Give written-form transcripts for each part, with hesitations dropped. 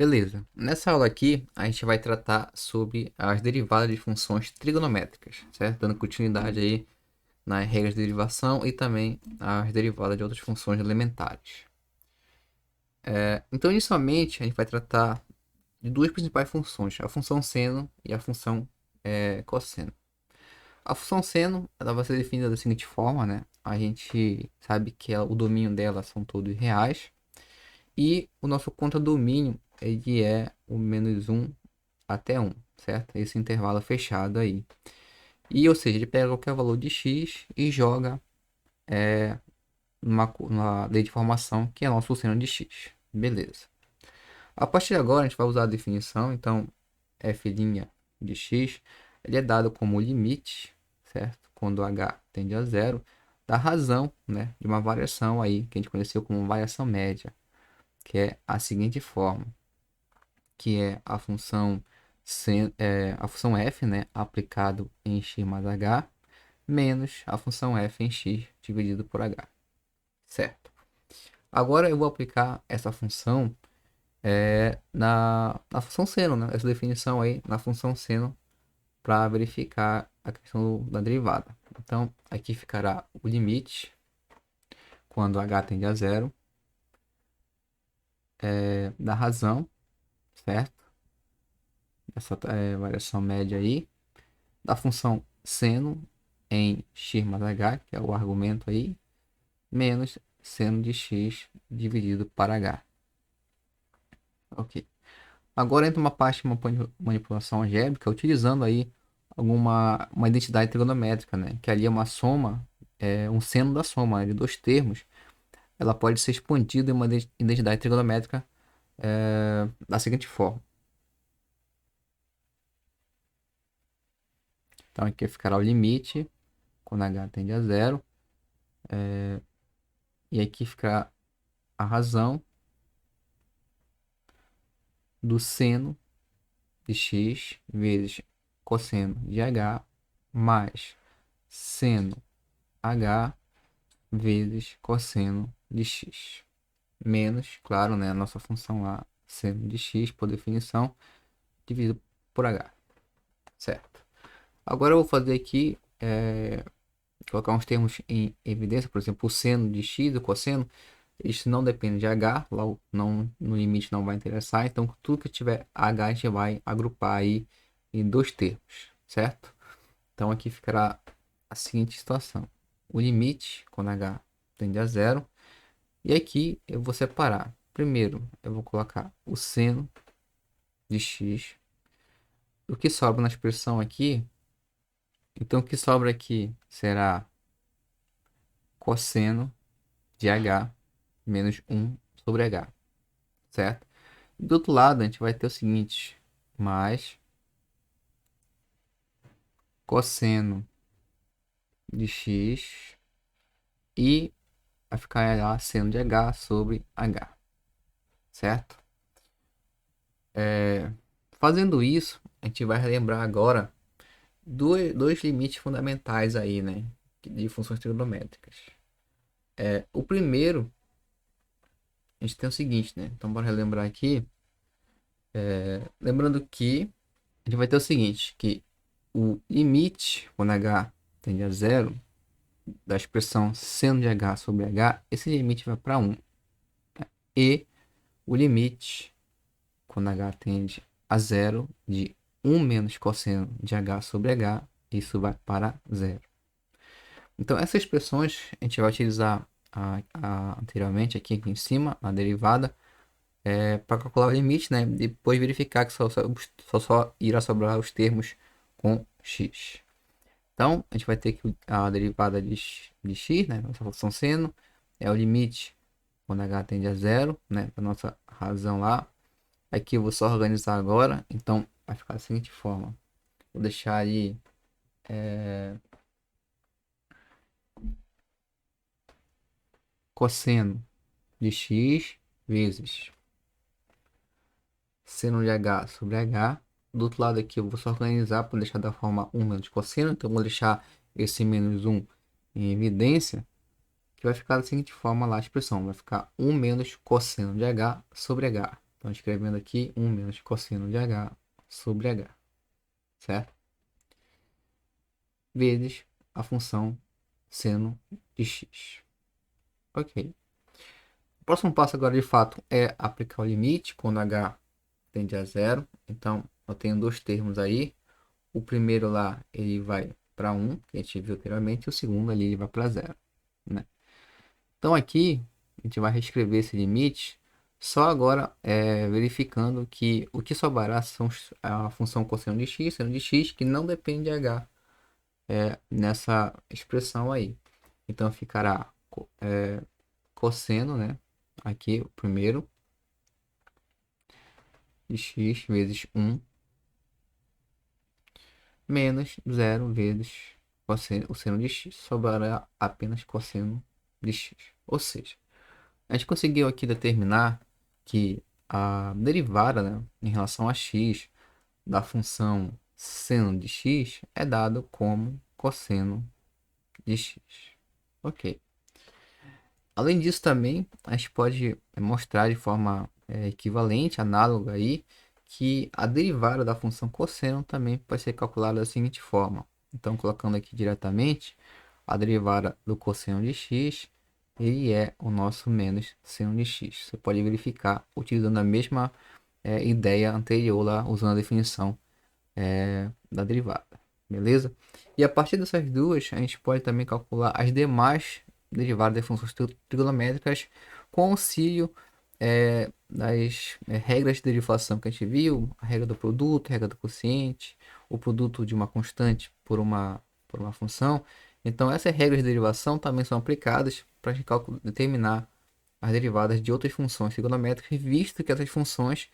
Beleza. Nessa aula aqui, a gente vai tratar sobre as derivadas de funções trigonométricas, certo? Dando continuidade aí nas regras de derivação e também as derivadas de outras funções elementares. Então, inicialmente, a gente vai tratar de duas principais funções, a função seno e a função cosseno. A função seno, ela vai ser definida da seguinte forma, né? A gente sabe que o domínio dela são todos reais e o nosso contradomínio ele é o -1 até 1, certo? Esse intervalo fechado aí. E, ou seja, ele pega qualquer valor de x e joga numa lei de formação que é nosso seno de x. Beleza. A partir de agora, a gente vai usar a definição. Então, f' de x ele é dado como limite, certo? Quando h tende a zero, da razão, né, de uma variação aí, que a gente conheceu como variação média, que é a seguinte forma, que é a função a função f, né, aplicado em x mais h, menos a função f em x dividido por h, certo? Agora eu vou aplicar essa função na função seno, né, essa definição aí na função seno para verificar a questão da derivada. Então, aqui ficará o limite quando h tende a zero da razão, certo? Essa variação média aí da função seno em x mais h, que é o argumento aí, menos seno de x dividido para h. Ok. Agora entra uma parte de uma manipulação algébrica utilizando aí uma identidade trigonométrica, né? Que ali é uma soma, um seno da soma de dois termos. Ela pode ser expandida em uma identidade trigonométrica da seguinte forma. Então aqui ficará o limite quando h tende a zero. E aqui ficará a razão do seno de x vezes cosseno de h mais seno h vezes cosseno de x. Menos, claro, né, a nossa função lá, seno de x, por definição, dividido por h. Certo. Agora eu vou fazer aqui, colocar uns termos em evidência, por exemplo, o seno de x e o cosseno. Isso não depende de h, lá não, no limite não vai interessar. Então, tudo que tiver h, a gente vai agrupar aí em dois termos, certo? Então, aqui ficará a seguinte situação. O limite, quando h tende a zero. E aqui eu vou separar. Primeiro, eu vou colocar o seno de x. O que sobra na expressão aqui, então o que sobra aqui será cosseno de h menos 1 sobre h, certo? Do outro lado, a gente vai ter o seguinte, mais cosseno de x e vai ficar lá seno de h sobre h, certo? Fazendo isso, a gente vai relembrar agora dois limites fundamentais aí, né, de funções trigonométricas. O primeiro, a gente tem o seguinte, né? Então, bora relembrar aqui. Lembrando que a gente vai ter o seguinte, que o limite, quando h tende a zero, da expressão seno de h sobre h, esse limite vai para 1. E o limite, quando h tende a zero, de 1 menos cosseno de h sobre h, isso vai para zero. Então, essas expressões a gente vai utilizar anteriormente aqui em cima, na derivada, para calcular o limite, né? Depois verificar que só irá sobrar os termos com x. Então, a gente vai ter que a derivada de x, né? Nossa função seno, é o limite quando h tende a zero, né? Da nossa razão lá. Aqui eu vou só organizar agora, então vai ficar da seguinte forma. Vou deixar ali cosseno de x vezes seno de h sobre h. Do outro lado aqui eu vou só organizar para deixar da forma 1 menos cosseno. Então eu vou deixar esse menos 1 em evidência, que vai ficar da seguinte forma lá a expressão. Vai ficar 1 menos cosseno de h sobre h. Então, escrevendo aqui 1 menos cosseno de h sobre h, certo? Vezes a função seno de x. Ok. O próximo passo agora, de fato, é aplicar o limite quando h tende a zero. Então, eu tenho dois termos aí. O primeiro lá, ele vai para 1, que a gente viu anteriormente, e o segundo ali, ele vai para zero, né? Então, aqui, a gente vai reescrever esse limite, só agora verificando que o que sobrará são a função cosseno de x, seno de x, que não depende de h nessa expressão aí. Então, ficará cosseno, né? Aqui, o primeiro, de x vezes 1 menos 0 vezes o seno de x. Sobrará apenas cosseno de x. Ou seja, a gente conseguiu aqui determinar que a derivada, né, em relação a x da função seno de x é dado como cosseno de x. Ok. Além disso, também a gente pode mostrar de forma equivalente, análoga aí, que a derivada da função cosseno também pode ser calculada da seguinte forma. Então, colocando aqui diretamente, a derivada do cosseno de x, ele é o nosso menos seno de x. Você pode verificar utilizando a mesma ideia anterior lá, usando a definição da derivada, beleza? E a partir dessas duas, a gente pode também calcular as demais derivadas de funções trigonométricas com auxílio das regras de derivação que a gente viu, a regra do produto, a regra do quociente, o produto de uma constante por uma função. Então, essas regras de derivação também são aplicadas para a gente determinar as derivadas de outras funções trigonométricas, visto que essas funções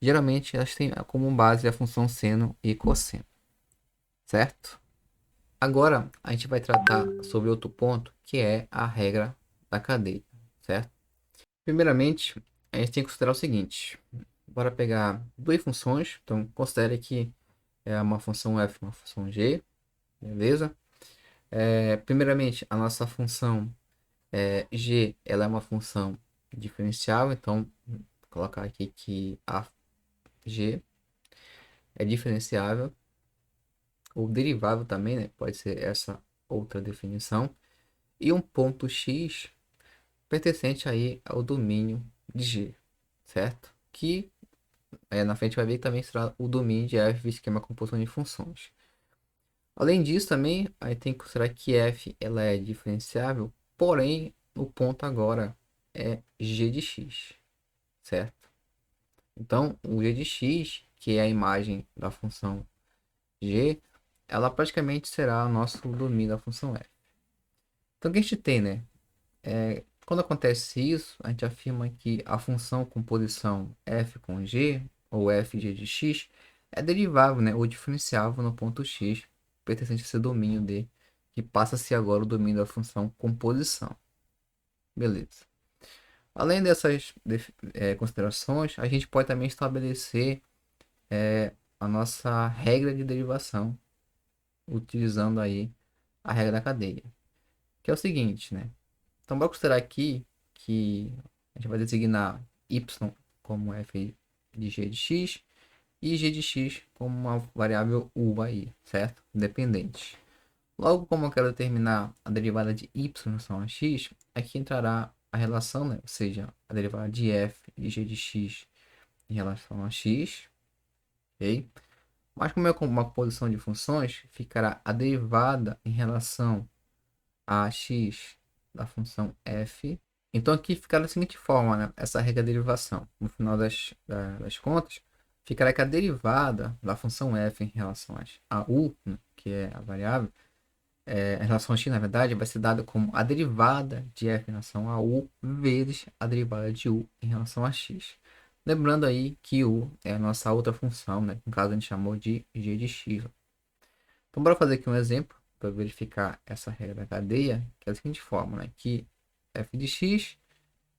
geralmente elas têm como base a função seno e cosseno, certo? Agora a gente vai tratar sobre outro ponto, que é a regra da cadeia, certo? Primeiramente, a gente tem que considerar o seguinte: bora pegar duas funções, então considere que é uma função f e uma função g, beleza? Primeiramente, a nossa função g, ela é uma função diferencial, então vou colocar aqui que a g é diferenciável, ou derivável também, né? Pode ser essa outra definição. E um ponto x pertencente aí ao domínio de G, certo? Que na frente vai ver que também será o domínio de f, visto que é uma composição de funções. Além disso, também a gente tem que considerar que f ela é diferenciável, porém o ponto agora é g de x, certo? Então, o g de x, que é a imagem da função g, ela praticamente será o nosso domínio da função f. Então, o que a gente tem, né? Quando acontece isso, a gente afirma que a função composição f com g, ou fg de x, é derivável, né, ou diferenciável no ponto x, pertencente a esse domínio D, que passa a ser agora o domínio da função composição. Beleza. Além dessas considerações, a gente pode também estabelecer a nossa regra de derivação, utilizando aí a regra da cadeia, que é o seguinte, né? Então, vamos considerar aqui que a gente vai designar y como f de g de x e g de x como uma variável u aí, certo? Independente. Logo, como eu quero determinar a derivada de y em relação a x, aqui entrará a relação, né? Ou seja, a derivada de f de g de x em relação a x, ok? Mas como é uma composição de funções, ficará a derivada em relação a x da função f. Então aqui fica da seguinte forma, né? Essa regra de derivação. No final das contas, ficará que a derivada da função f em relação a u, né, que é a variável, em relação a x, na verdade, vai ser dada como a derivada de f em relação a u vezes a derivada de u em relação a x. Lembrando aí que u é a nossa outra função, né? No caso, a gente chamou de g de x. Então, bora fazer aqui um exemplo para verificar essa regra da cadeia, que é da seguinte forma, né? Que f de x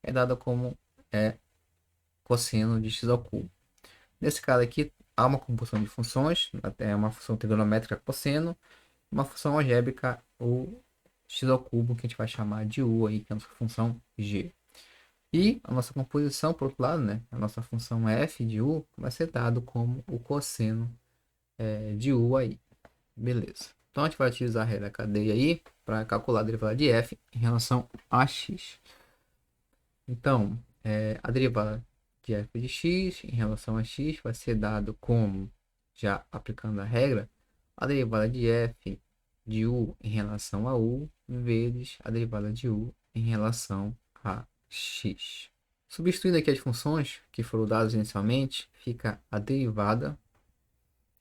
é dada como cosseno de x ao cubo. Nesse caso aqui, há uma composição de funções, é uma função trigonométrica cosseno, uma função algébrica, o x ao cubo, que a gente vai chamar de u aí, que é a nossa função g. E a nossa composição, por outro lado, né, a nossa função f de u vai ser dado como o cosseno de u aí. Beleza. Então a gente vai utilizar a regra da cadeia aí para calcular a derivada de f em relação a x. Então, a derivada de f de x em relação a x vai ser dado como, já aplicando a regra, a derivada de f de u em relação a u vezes a derivada de u em relação a x. Substituindo aqui as funções que foram dadas inicialmente, fica a derivada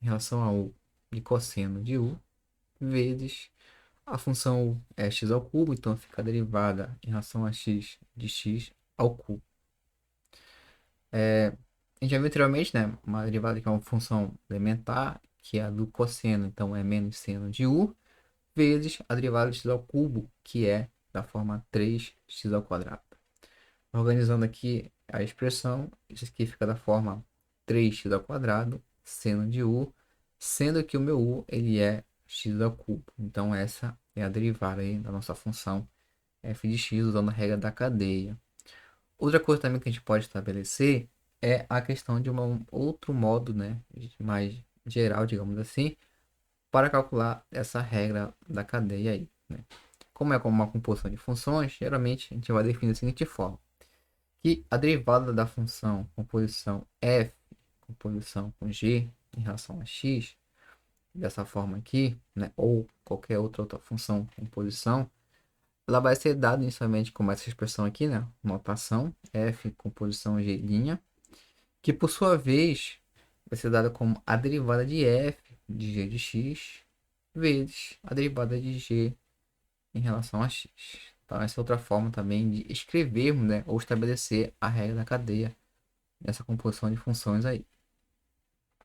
em relação a u de cosseno de u vezes a função é x ao cubo, então fica a derivada em relação a x de x ao cubo. A gente já viu anteriormente, né, uma derivada que é uma função elementar, que é a do cosseno, então é menos seno de u, vezes a derivada de x ao cubo, que é da forma 3x ao quadrado. Organizando aqui a expressão, isso aqui fica da forma 3x ao quadrado, seno de u, sendo que o meu u ele é x ao cubo. Então essa é a derivada aí da nossa função f de x usando a regra da cadeia. Outra coisa também que a gente pode estabelecer é a questão de um outro modo, né, mais geral, digamos assim, para calcular essa regra da cadeia aí, né? Como é como uma composição de funções, geralmente a gente vai definir da seguinte forma: que a derivada da função composição f, composição com g em relação a x, dessa forma aqui, né, ou qualquer outra função composição, ela vai ser dada inicialmente como essa expressão aqui, né, notação f composição g', que por sua vez vai ser dada como a derivada de f de g de x vezes a derivada de g em relação a x. Então essa é outra forma também de escrevermos, né, ou estabelecer a regra da cadeia nessa composição de funções aí.